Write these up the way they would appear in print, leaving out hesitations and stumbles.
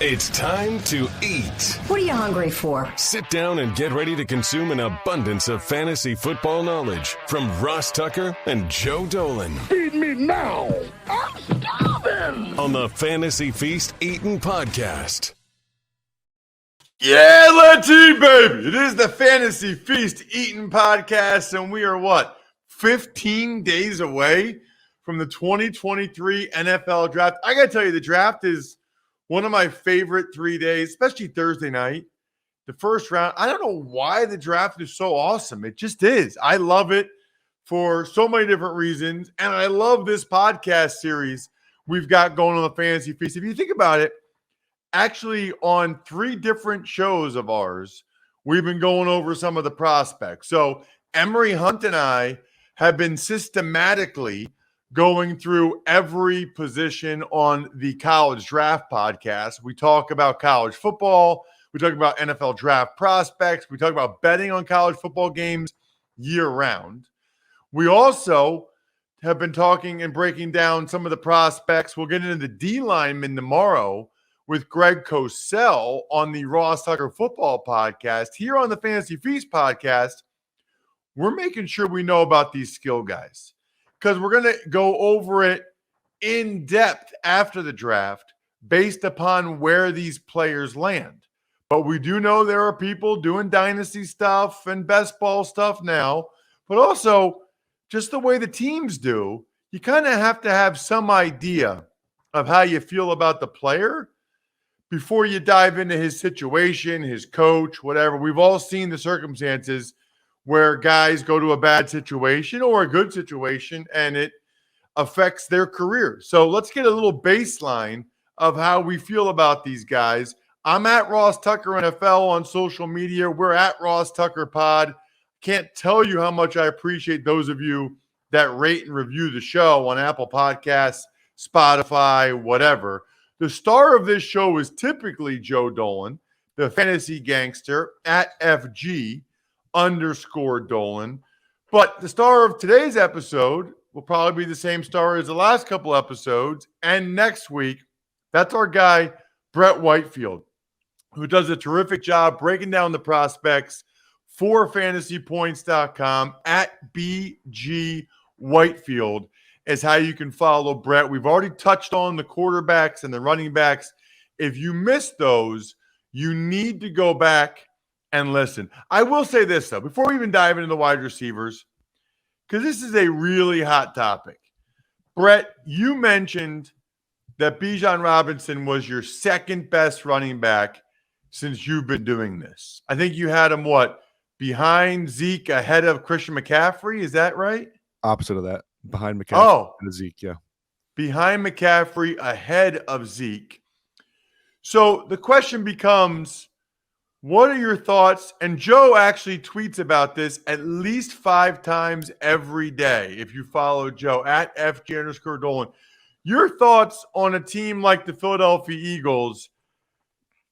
It's time to eat. What are you hungry for? Sit down and get ready to consume an abundance of fantasy football knowledge from Ross Tucker and Joe Dolan. Feed me now. I'm starving. On the Fantasy Feast Eatin' Podcast. Yeah, let's eat, baby. It is the Fantasy Feast Eatin' Podcast, and we are, 15 days away from the 2023 NFL Draft. I got to tell you, the draft is one of my favorite 3 days, especially Thursday night. The first round, I don't know why the draft is so awesome. It just is. I love it for so many different reasons, and I love this podcast series we've got going on the Fantasy Feast. If you think about it, actually on 3 different shows of ours, we've been going over some of the prospects. So Emery Hunt and I have been systematically going through every position on the College Draft Podcast. We talk about college football. We talk about NFL draft prospects. We talk about betting on college football games year-round. We also have been talking and breaking down some of the prospects. We'll get into the D linemen tomorrow with Greg Cosell on the Ross Tucker Football Podcast. Here on the Fantasy Feast Podcast, we're making sure we know about these skill guys, because we're going to go over it in depth after the draft based upon where these players land. But we do know there are people doing dynasty stuff and best ball stuff now, but also just the way the teams do, you kind of have to have some idea of how you feel about the player before you dive into his situation, his coach, whatever. We've all seen the circumstances where guys go to a bad situation or a good situation and it affects their career. So let's get a little baseline of how we feel about these guys. I'm at Ross Tucker NFL on social media. We're at Ross Tucker Pod. Can't tell you how much I appreciate those of you that rate and review the show on Apple Podcasts, Spotify, whatever. The star of this show is typically Joe Dolan, the fantasy gangster, at FG_Dolan. But the star of today's episode will probably be the same star as the last couple episodes. And next week, that's our guy, Brett Whitefield, who does a terrific job breaking down the prospects for fantasypoints.com. At BG Whitefield is how you can follow Brett. We've already touched on the quarterbacks and the running backs. If you missed those, you need to go back and listen. I will say this, though, before we even dive into the wide receivers, because this is a really hot topic. Brett, you mentioned that Bijan Robinson was your second best running back since you've been doing this. I think you had him, behind Zeke, ahead of Christian McCaffrey? Is that right? Opposite of that. Behind McCaffrey and Zeke, yeah. Behind McCaffrey, ahead of Zeke. So the question becomes, what are your thoughts? And Joe actually tweets about this at least 5 times every day. If you follow Joe at FG_Dolan, your thoughts on a team like the Philadelphia Eagles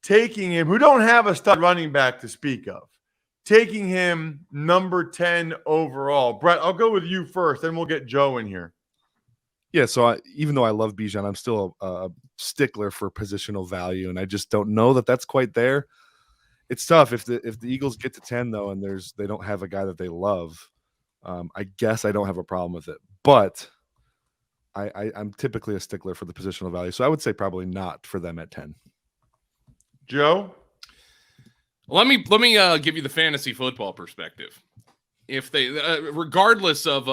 taking him, who don't have a stud running back to speak of, taking him number 10 overall. Brett, I'll go with you first, then we'll get Joe in here. Yeah, so even though I love Bijan, I'm still a stickler for positional value, and I just don't know that that's quite there. It's tough if the Eagles get to 10 though, and they don't have a guy that they love. I guess I don't have a problem with it, but I'm typically a stickler for the positional value, so I would say probably not for them at 10. Joe, let me give you the fantasy football perspective. If they, regardless of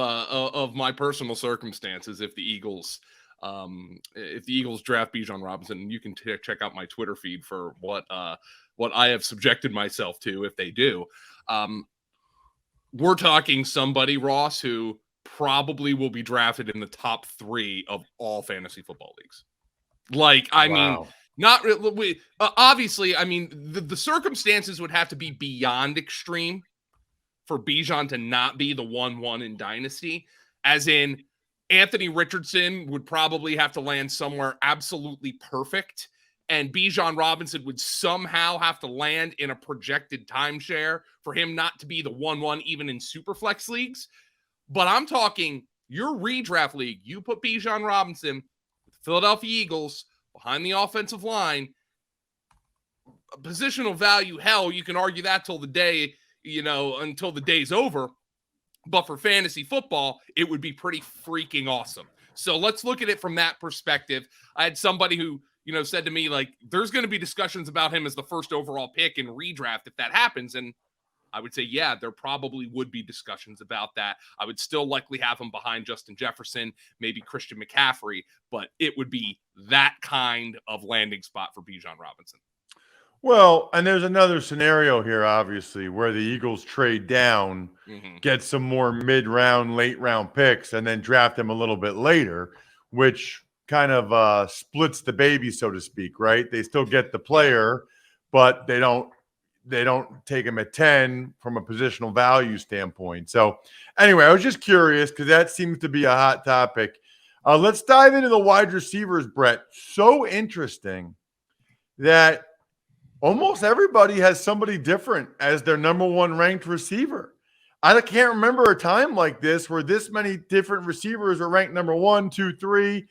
my personal circumstances, if the Eagles draft Bijan Robinson, you can check out my Twitter feed for what I have subjected myself to if they do. We're talking somebody, Ross, who probably will be drafted in the top 3 of all fantasy football leagues. Wow. Not really. Obviously, the circumstances would have to be beyond extreme for Bijan to not be the 1-1 in Dynasty, as in Anthony Richardson would probably have to land somewhere absolutely perfect, and Bijan Robinson would somehow have to land in a projected timeshare for him not to be the 1-1 even in Superflex leagues. But I'm talking your redraft league. You put Bijan Robinson with the Philadelphia Eagles behind the offensive line. positional value, hell, you can argue that till the day, until the day's over. But for fantasy football, it would be pretty freaking awesome. So let's look at it from that perspective. I had somebody who, said to me, like, there's going to be discussions about him as the first overall pick in redraft if that happens. And I would say, yeah, there probably would be discussions about that. I would still likely have him behind Justin Jefferson, maybe Christian McCaffrey, but it would be that kind of landing spot for Bijan Robinson. Well, and there's another scenario here, obviously, where the Eagles trade down, get some more mid-round, late-round picks, and then draft them a little bit later, which kind of splits the baby, so to speak, right? They still get the player, but they don't take him at 10 from a positional value standpoint. So anyway, I was just curious because that seems to be a hot topic. Let's dive into the wide receivers, Brett. So interesting that almost everybody has somebody different as their number one ranked receiver. I can't remember a time like this where this many different receivers are ranked number 1, 2, 3.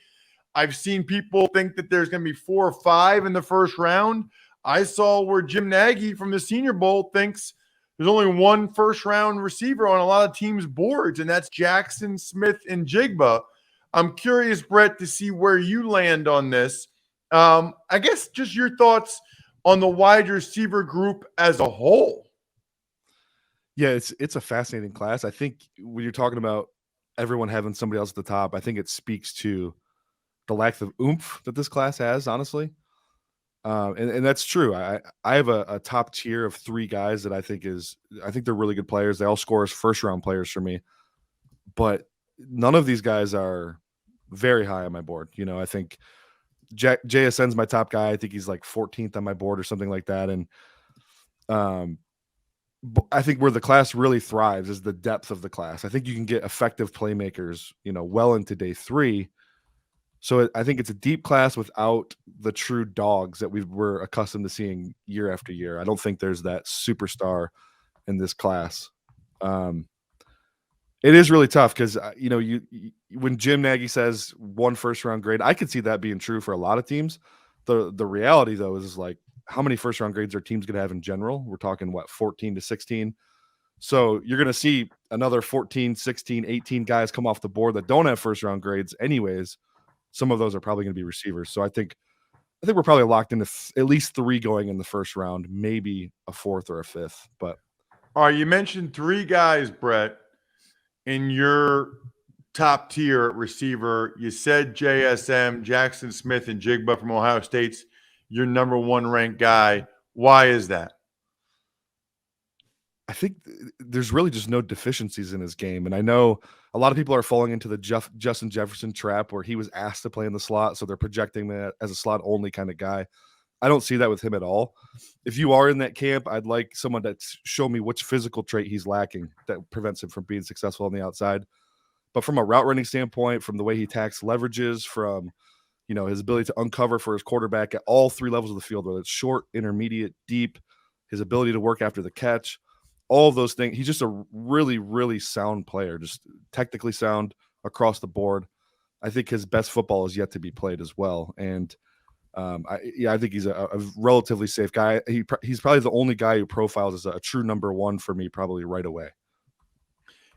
I've seen people think that there's going to be 4 or 5 in the first round. I saw where Jim Nagy from the Senior Bowl thinks there's only one first-round receiver on a lot of teams' boards, and that's Jackson Smith-Njigba. I'm curious, Brett, to see where you land on this. I guess just your thoughts on the wide receiver group as a whole. Yeah, it's a fascinating class. I think when you're talking about everyone having somebody else at the top, I think it speaks to the lack of oomph that this class has, honestly. And that's true. I have a top tier of 3 guys that I think they're really good players. They all score as first round players for me, but none of these guys are very high on my board. I think JSN's my top guy. I think he's like 14th on my board or something like that. And I think where the class really thrives is the depth of the class. I think you can get effective playmakers, well into day 3. So I think it's a deep class without the true dogs that we were accustomed to seeing year after year. I don't think there's that superstar in this class. It is really tough because, when Jim Nagy says 1 first-round grade, I could see that being true for a lot of teams. The reality, though, is like how many first-round grades are teams going to have in general? We're talking, 14 to 16. So you're going to see another 14, 16, 18 guys come off the board that don't have first-round grades anyways. Some of those are probably going to be receivers. So I think we're probably locked into at least 3 going in the first round, maybe a 4th or a 5th. But all right, you mentioned 3 guys, Brett, in your top tier receiver. You said JSM, Jackson Smith-Njigba from Ohio State's your number 1 ranked guy. Why is that? I think there's really just no deficiencies in his game. And I know a lot of people are falling into the Justin Jefferson trap where he was asked to play in the slot, so they're projecting that as a slot-only kind of guy. I don't see that with him at all. If you are in that camp, I'd like someone to show me which physical trait he's lacking that prevents him from being successful on the outside. But from a route running standpoint, from the way he attacks leverages, from his ability to uncover for his quarterback at all 3 levels of the field, whether it's short, intermediate, deep, his ability to work after the catch, all of those things. He's just a really, really sound player, just technically sound across the board. I think his best football is yet to be played as well. And I think he's a relatively safe guy. He's probably the only guy who profiles as a true number 1 for me, probably right away.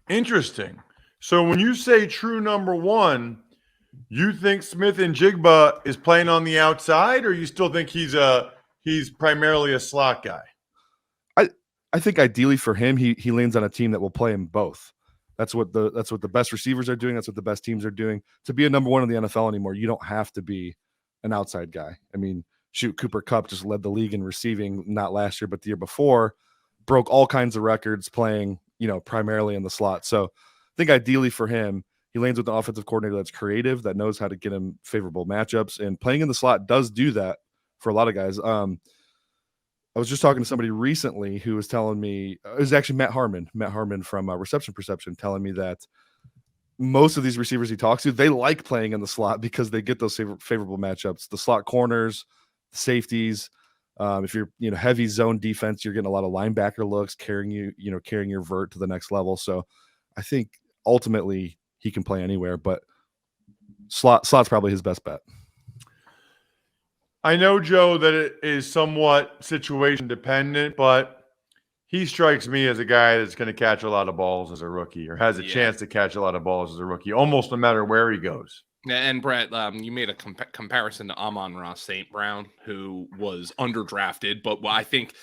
Interesting. So when you say true number 1, you think Smith-Njigba is playing on the outside, or you still think he's primarily a slot guy? I think ideally for him, he lands on a team that will play him both. That's what the best receivers are doing. That's what the best teams are doing. To be a number 1 in the NFL anymore, you don't have to be an outside guy. I mean, shoot, Cooper Kupp just led the league in receiving, not last year, but the year before, broke all kinds of records playing, primarily in the slot. So I think ideally for him, he lands with an offensive coordinator that's creative, that knows how to get him favorable matchups, and playing in the slot does do that for a lot of guys. I was just talking to somebody recently who was telling me, it was actually Matt Harmon from Reception Perception, telling me that most of these receivers he talks to, they like playing in the slot because they get those favorable matchups. The slot corners, the safeties. If you're heavy zone defense, you're getting a lot of linebacker looks, carrying your vert to the next level. So I think ultimately he can play anywhere, but slot's probably his best bet. I know, Joe, that it is somewhat situation dependent, but he strikes me as a guy that's going to catch a lot of balls as a rookie, or has a chance to catch a lot of balls as a rookie, almost no matter where he goes. And Brett, you made a comparison to Amon-Ra St. Brown, who was underdrafted, but I think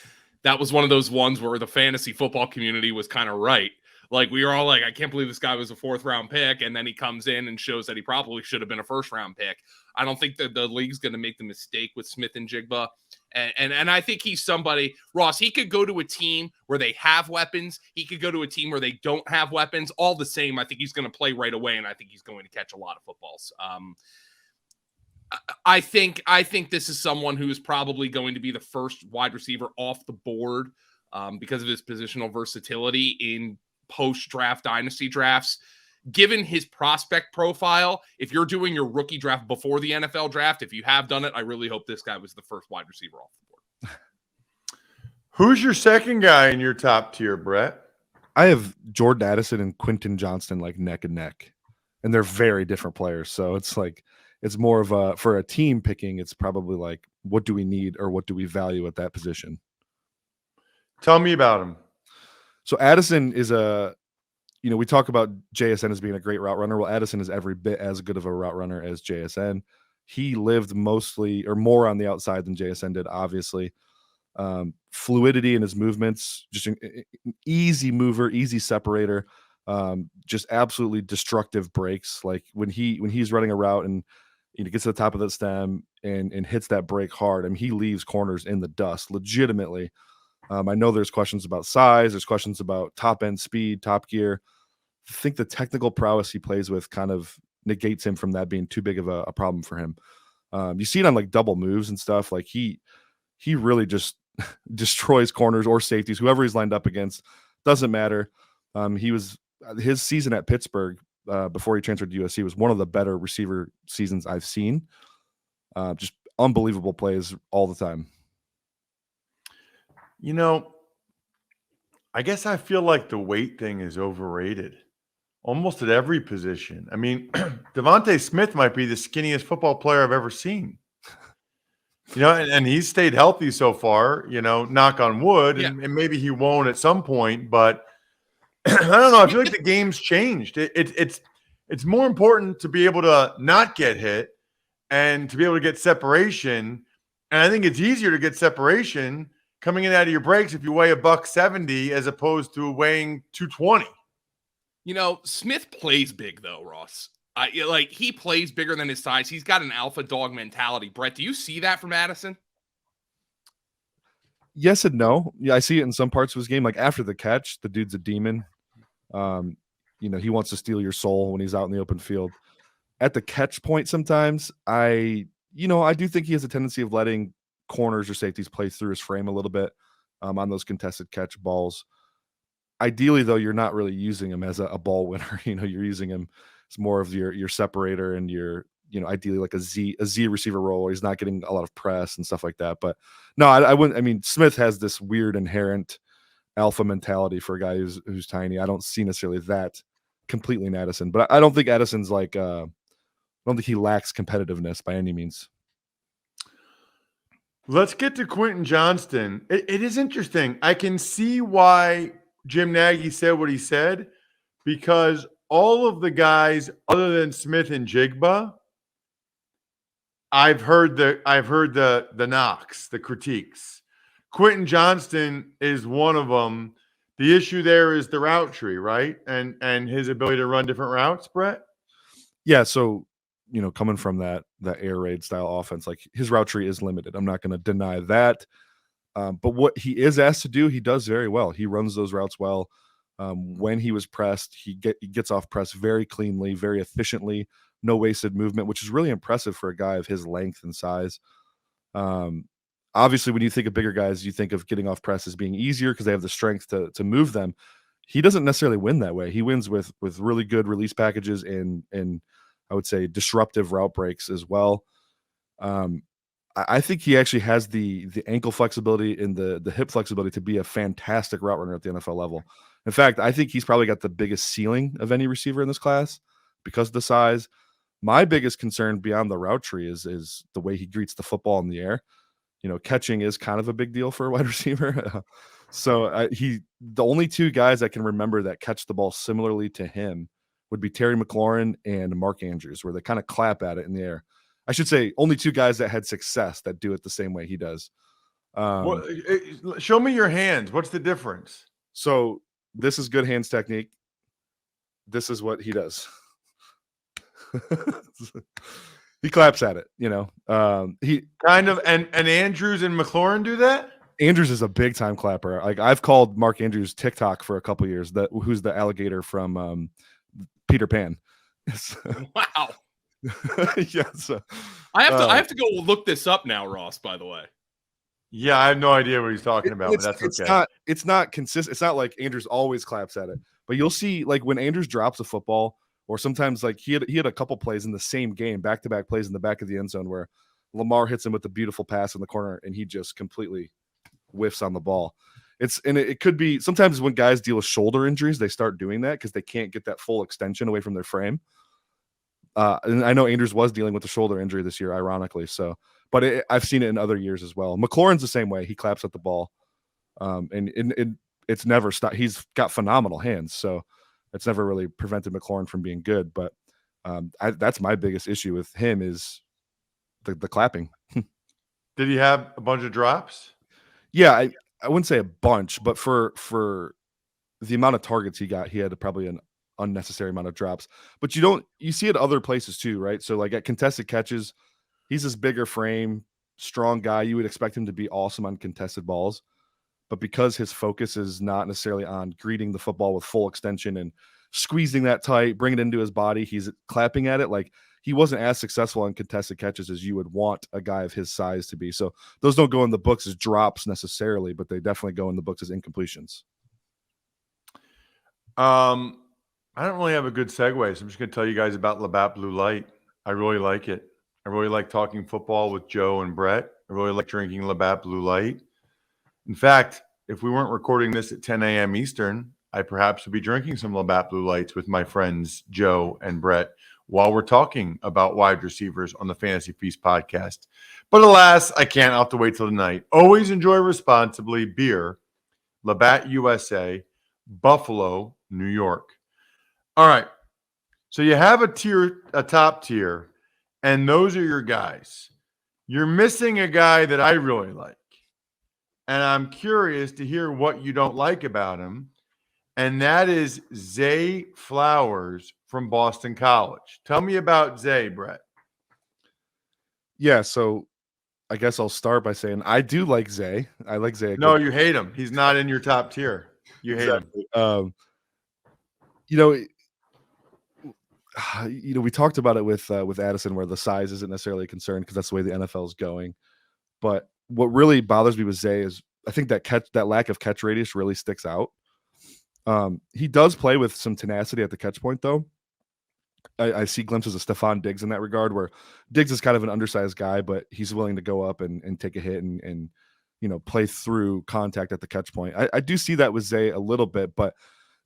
that was one of those ones where the fantasy football community was kind of right. Like, we were all like, I can't believe this guy was a 4th-round pick, and then he comes in and shows that he probably should have been a 1st-round pick. I don't think that the league's going to make the mistake with Smith-Njigba. And I think he's somebody, Ross, he could go to a team where they have weapons. He could go to a team where they don't have weapons. All the same, I think he's going to play right away, and I think he's going to catch a lot of footballs. I think this is someone who is probably going to be the first wide receiver off the board because of his positional versatility in post-draft dynasty drafts. Given his prospect profile, if you're doing your rookie draft before the NFL draft, if you have done it, I really hope this guy was the first wide receiver off the board. Who's your second guy in your top tier, Brett? I have Jordan Addison and Quentin Johnston like neck and neck, and they're very different players. So it's like, it's more of a, for a team picking, it's probably like, what do we need or what do we value at that position? Tell me about him. So Addison is we talk about JSN as being a great route runner. Well, Addison is every bit as good of a route runner as JSN. He lived mostly or more on the outside than JSN did, obviously. Fluidity in his movements, just an easy mover, easy separator, just absolutely destructive breaks. Like when he's running a route and gets to the top of the stem and hits that break hard, I mean, he leaves corners in the dust legitimately. I know there's questions about size. There's questions about top end speed, top gear. I think the technical prowess he plays with kind of negates him from that being too big of a problem for him. You see it on like double moves and stuff. Like he really just destroys corners or safeties, whoever he's lined up against. Doesn't matter. His season at Pittsburgh before he transferred to USC was one of the better receiver seasons I've seen. Just unbelievable plays all the time. I guess I feel like the weight thing is overrated almost at every position. I mean, Devonte Smith might be the skinniest football player I've ever seen. And he's stayed healthy so far, knock on wood, and maybe he won't at some point, but I don't know. I feel like the game's changed. It's more important to be able to not get hit and to be able to get separation. And I think it's easier to get separation coming in out of your breaks if you weigh $170 as opposed to weighing 220. Smith plays big though, Ross. He plays bigger than his size. He's got an alpha dog mentality. Brett, do you see that from Addison? Yes and no. Yeah, I see it in some parts of his game. Like after the catch, the dude's a demon. He wants to steal your soul when he's out in the open field. At the catch point, sometimes I do think he has a tendency of letting corners or safeties play through his frame a little bit on those contested catch balls. Ideally, though, you're not really using him as a ball winner. You're using him as more of your separator and your, ideally like a Z receiver role where he's not getting a lot of press and stuff like that. But no, I wouldn't. I mean, Smith has this weird inherent alpha mentality for a guy who's tiny. I don't see necessarily that completely in Addison, but I don't think Addison's like I don't think he lacks competitiveness by any means. Let's get to Quentin Johnston. It is interesting. I can see why Jim Nagy said what he said, because all of the guys other than Smith-Njigba, I've heard the knocks, the critiques. Quentin Johnston is one of them. The issue there is the route tree, right? And his ability to run different routes, Brett? Yeah, so coming from that air raid style offense, like his route tree is limited. I'm not going to deny that. But what he is asked to do, he does very well. He runs those routes well. When he was pressed, he gets off press very cleanly, very efficiently, no wasted movement, which is really impressive for a guy of his length and size. Obviously, when you think of bigger guys, you think of getting off press as being easier because they have the strength to move them. He doesn't necessarily win that way. He wins with really good release packages and I would say disruptive route breaks as well. I think he actually has the ankle flexibility and the hip flexibility to be a fantastic route runner at the NFL level. In fact, I think he's probably got the biggest ceiling of any receiver in this class because of the size. My biggest concern beyond the route tree is the way he greets the football in the air. Catching is kind of a big deal for a wide receiver. So the only two guys I can remember that catch the ball similarly to him would be Terry McLaurin and Mark Andrews, where they kind of clap at it in the air. I should say only two guys that had success that do it the same way he does. Show me your hands. What's the difference? So this is good hands technique. This is what he does. He claps at it, he kind of, and Andrews and McLaurin do that. Andrews is a big time clapper. Like I've called Mark Andrews TikTok for a couple years. Who's the alligator from Peter Pan? Wow. Yes. I have to go look this up now, Ross. By the way. Yeah, I have no idea what he's talking about, but that's okay. It's not consistent. It's not like Andrews always claps at it, but you'll see like when Andrews drops a football, or sometimes like he had a couple plays in the same game, back-to-back plays in the back of the end zone where Lamar hits him with the beautiful pass in the corner and he just completely whiffs on the ball. It could be sometimes when guys deal with shoulder injuries, they start doing that because they can't get that full extension away from their frame. And I know Andrews was dealing with a shoulder injury this year, ironically. So, but I've seen it in other years as well. McLaurin's the same way. He claps at the ball, and it's never stopped. He's got phenomenal hands, so it's never really prevented McLaurin from being good. But that's my biggest issue with him is the clapping. Did he have a bunch of drops? Yeah, I wouldn't say a bunch, but for the amount of targets he got, he had probably an unnecessary amount of drops. But you see it other places too, right? So like at contested catches, he's this bigger frame, strong guy. You would expect him to be awesome on contested balls. But because his focus is not necessarily on greeting the football with full extension and squeezing that tight, bringing it into his body, he's clapping at it. Like he wasn't as successful on contested catches as you would want a guy of his size to be. So those don't go in the books as drops necessarily, but they definitely go in the books as incompletions. I don't really have a good segue, so I'm just going to tell you guys about Labatt Blue Light. I really like it. I really like talking football with Joe and Brett. I really like drinking Labatt Blue Light. In fact, if we weren't recording this at 10 a.m. Eastern, I perhaps would be drinking some Labatt Blue Lights with my friends Joe and Brett while we're talking about wide receivers on the Fantasy Feast podcast. But alas, I can't. I'll have to wait till tonight. Always enjoy responsibly. Beer, Labatt USA, Buffalo, New York. All right. So you have a top tier, and those are your guys. You're missing a guy that I really like. And I'm curious to hear what you don't like about him. And that is Zay Flowers from Boston College. Tell me about Zay, Brett. Yeah, so I guess I'll start by saying I do like Zay. I like Zay. No, you hate him. He's not in your top tier. You hate him. We talked about it with Addison, where the size isn't necessarily a concern because that's the way the NFL is going. But what really bothers me with Zay is I think that lack of catch radius really sticks out. He does play with some tenacity at the catch point, though. I see glimpses of Stephon Diggs in that regard, where Diggs is kind of an undersized guy, but he's willing to go up and take a hit and play through contact at the catch point. I do see that with Zay a little bit, but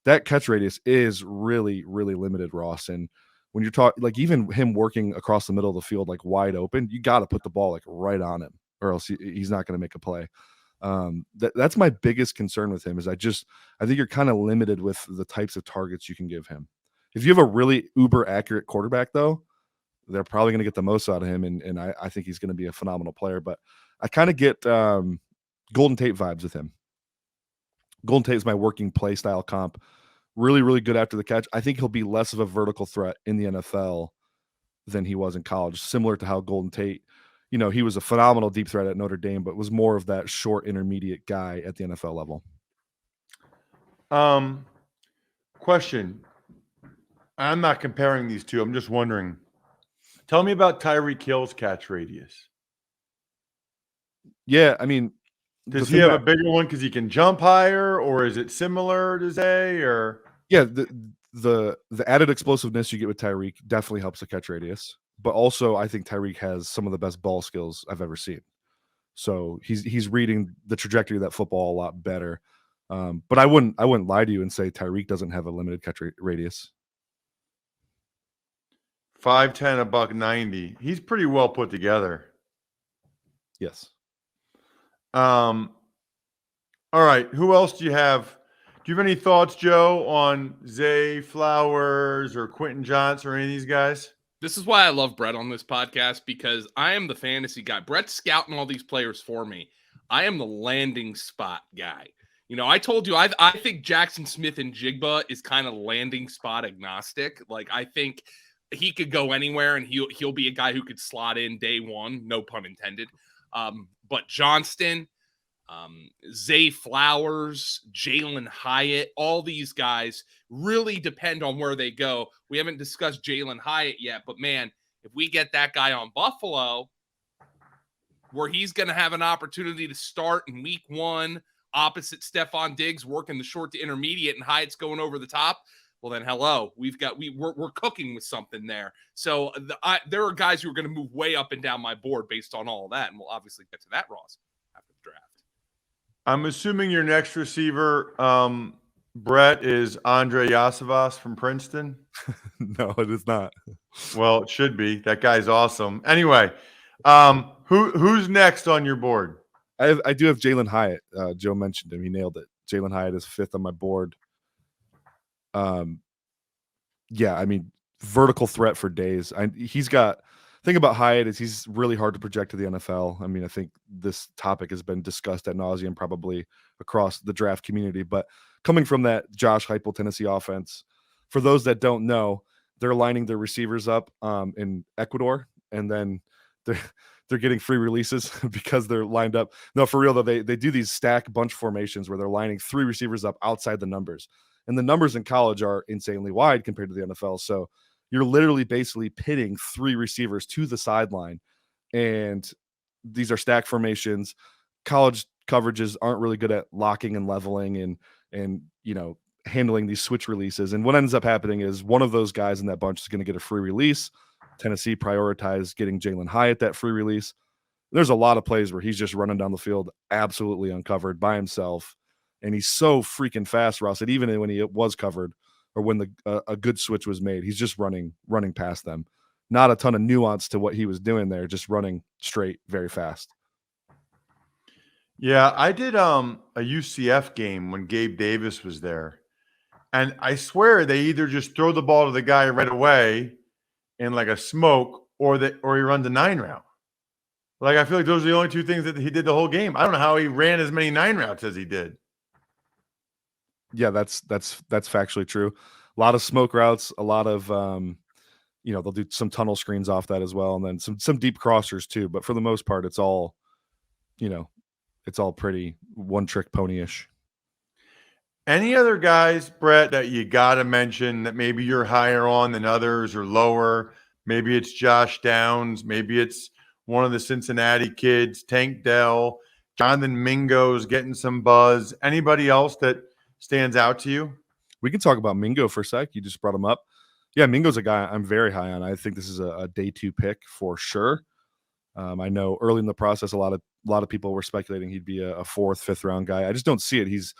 that catch radius is really, really limited, Ross. And when you're talking, like even him working across the middle of the field, like wide open, you got to put the ball like right on him, or else he's not going to make a play. That's my biggest concern with him is I think you're kind of limited with the types of targets you can give him. If you have a really uber accurate quarterback, though, they're probably going to get the most out of him, and I think he's going to be a phenomenal player. But I kind of get Golden Tate vibes with him. Golden Tate is my working play style comp. Really, really good after the catch. I think he'll be less of a vertical threat in the NFL than he was in college, similar to how Golden Tate, he was a phenomenal deep threat at Notre Dame, but was more of that short intermediate guy at the NFL level. Question. I'm not comparing these two. I'm just wondering. Tell me about Tyreek Hill's catch radius. Yeah, I mean, does he have a bigger one because he can jump higher, or is it similar to Zay? Or yeah, the added explosiveness you get with Tyreek definitely helps the catch radius. But also, I think Tyreek has some of the best ball skills I've ever seen. So he's reading the trajectory of that football a lot better. But I wouldn't lie to you and say Tyreek doesn't have a limited catch radius. 5'10", $190. He's pretty well put together. Yes. All right. Who else do you have? Do you have any thoughts, Joe, on Zay Flowers or Quentin Johnston or any of these guys? This is why I love Brett on this podcast, because I am the fantasy guy. Brett's scouting all these players for me. I am the landing spot guy. I told you, I think Jackson Smith-Njigba is kind of landing spot agnostic. Like, I think he could go anywhere, and he'll be a guy who could slot in day one, no pun intended. But Johnston, Zay Flowers, Jalen Hyatt, all these guys really depend on where they go. We haven't discussed Jalen Hyatt yet, but man, if we get that guy on Buffalo, where he's going to have an opportunity to start in week 1 opposite Stephon Diggs, working the short to intermediate, and Hyatt's going over the top, well then, hello, we're cooking with something there. So there are guys who are going to move way up and down my board based on all of that, and we'll obviously get to that, Ross, after the draft. I'm assuming your next receiver, Brett, is Andre Yasavas from Princeton. No, it is not. Well, it should be. That guy's awesome. Anyway, who's next on your board? I do have Jalen Hyatt. Joe mentioned him. He nailed it. Jalen Hyatt is 5th on my board. Yeah, I mean, vertical threat for days. Thing about Hyatt is he's really hard to project to the NFL. I mean, I think this topic has been discussed ad nauseum probably across the draft community, but coming from that Josh Heupel Tennessee offense, for those that don't know, they're lining their receivers up in Ecuador, and then they're getting free releases because they're lined up. No, for real though, they do these stack bunch formations where they're lining 3 receivers up outside the numbers, and the numbers in college are insanely wide compared to the NFL. So you're literally basically pitting 3 receivers to the sideline, and these are stack formations. College coverages aren't really good at locking and leveling and handling these switch releases. And what ends up happening is one of those guys in that bunch is going to get a free release. Tennessee prioritized getting Jalen Hyatt that free release. There's a lot of plays where he's just running down the field absolutely uncovered by himself, and he's so freaking fast, Ross, that even when he was covered, or when a good switch was made, he's just running past them. Not a ton of nuance to what he was doing there, just running straight very fast. Yeah, I did a UCF game when Gabe Davis was there, and I swear they either just throw the ball to the guy right away in like a smoke, or he runs a 9 route. Like, I feel like those are the only 2 things that he did the whole game. I don't know how he ran as many 9 routes as he did. Yeah, that's factually true. A lot of smoke routes, a lot of they'll do some tunnel screens off that as well, and then some deep crossers too. But for the most part, it's all pretty one-trick pony-ish. Any other guys, Brett, that you got to mention that maybe you're higher on than others or lower? Maybe it's Josh Downs. Maybe it's one of the Cincinnati kids, Tank Dell, Jonathan Mingo's getting some buzz. Anybody else that stands out to you? We can talk about Mingo for a sec. You just brought him up. Yeah, Mingo's a guy I'm very high on. I think this is a day 2 pick for sure. I know early in the process, a lot of people were speculating he'd be a 4th, 5th round guy. I just don't see it. He's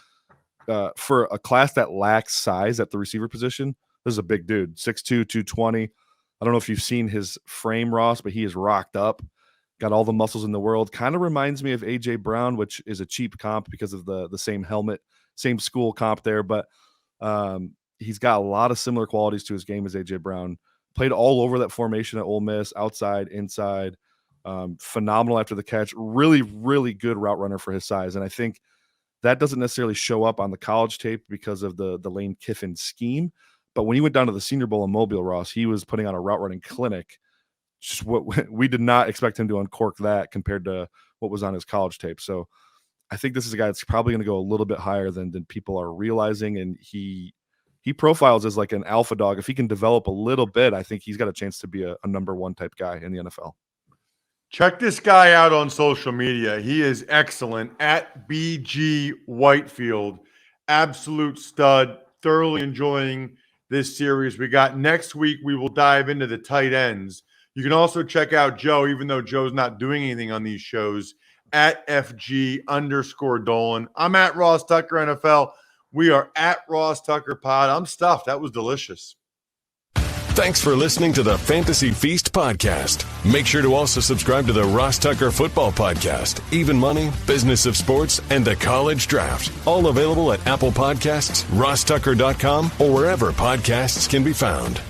for a class that lacks size at the receiver position. This is a big dude, 6'2", 220. I don't know if you've seen his frame, Ross, but he is rocked up. Got all the muscles in the world. Kind of reminds me of A.J. Brown, which is a cheap comp because of the same helmet, same school comp there. But he's got a lot of similar qualities to his game as A.J. Brown. Played all over that formation at Ole Miss, outside, inside. Phenomenal after the catch. Really, really good route runner for his size. And I think that doesn't necessarily show up on the college tape because of the Lane Kiffin scheme. But when he went down to the Senior Bowl in Mobile, Ross, he was putting on a route running clinic. Just what we did not expect him to uncork that compared to what was on his college tape. So I think this is a guy that's probably going to go a little bit higher than people are realizing. And he profiles as like an alpha dog. If he can develop a little bit, I think he's got a chance to be a number 1 type guy in the NFL. Check this guy out on social media. He is excellent at BG Whitefield. Absolute stud. Thoroughly enjoying this series. We got next week, we will dive into the tight ends. You can also check out Joe, even though Joe's not doing anything on these shows, at FG_Dolan. I'm at Ross Tucker NFL. We are at Ross Tucker Pod. I'm stuffed. That was delicious. Thanks for listening to the Fantasy Feast podcast. Make sure to also subscribe to the Ross Tucker Football Podcast, Even Money, Business of Sports, and the College Draft. All available at Apple Podcasts, rosstucker.com, or wherever podcasts can be found.